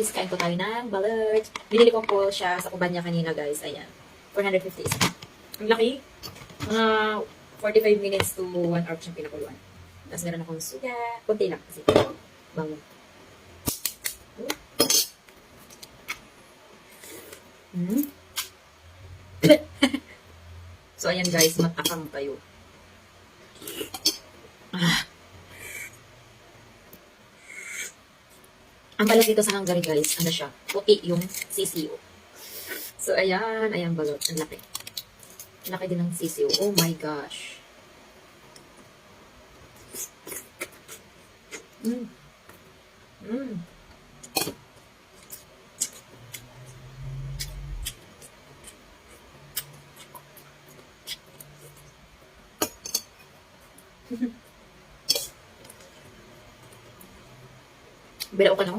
guys, kain po tayo ng balut. Binili ko po siya sa Kubanya kanina guys. Ayan. 450 isa. Ang laki. Mga 45 minutes to 1 hour siyang pinakuluan. Tapos meron akong suga. Kunti lang kasi. Bango. So ayan guys, matakang tayo. Ang balat dito sa Hungary guys, ano siya, puti yung CCO. So ayan, ayan balot, ang laki. Ang laki din ng CCO. Oh my gosh. Bila ko ka na.